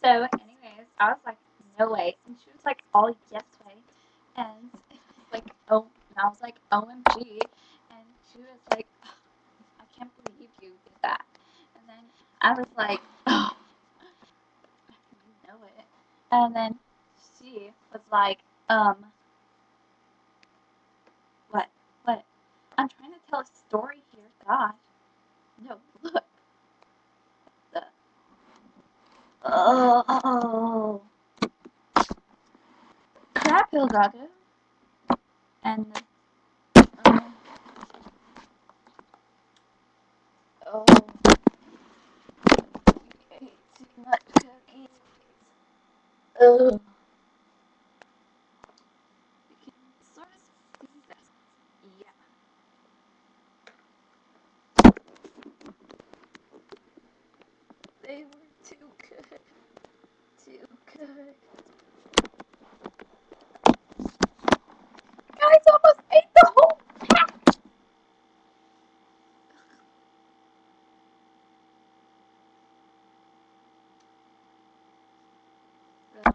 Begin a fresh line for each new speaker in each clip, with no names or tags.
So, anyways, I was like, no way. And she was like, all yes way. And like, oh, and I was like, OMG. And she was like, oh, I can't believe you did that. And then I was like, oh, you know it. And then she was like, what? What? I'm trying to tell a story here. Gosh. No, look. The, oh. Crap, Hildago. And, um, oh, you ate too much cookies. Oh. You can sort of see that. Yeah. They were too good. Too good. Guys almost ate the whole pack. Um,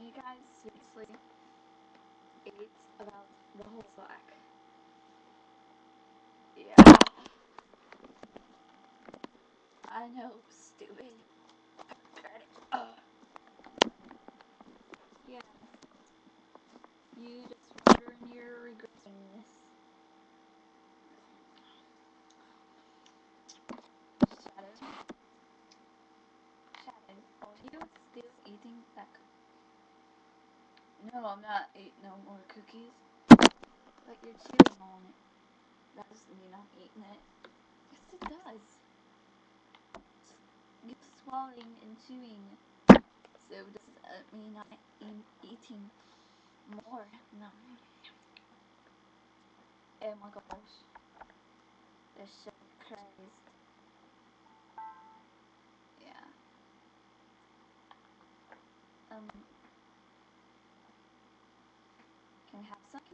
you guys seriously ate about the whole sack. Yeah. I know, stupid. Yeah. You just wonder in your regretting this. Shadow. Shadow. Are you still eating that No, I'm not eating no more cookies. But you're chewing on it. That doesn't mean I'm eating it. Yes, it does. You're swallowing and chewing. So does that mean I'm eating more? No. Oh my gosh. That's so crazy. Yeah. Can we have some?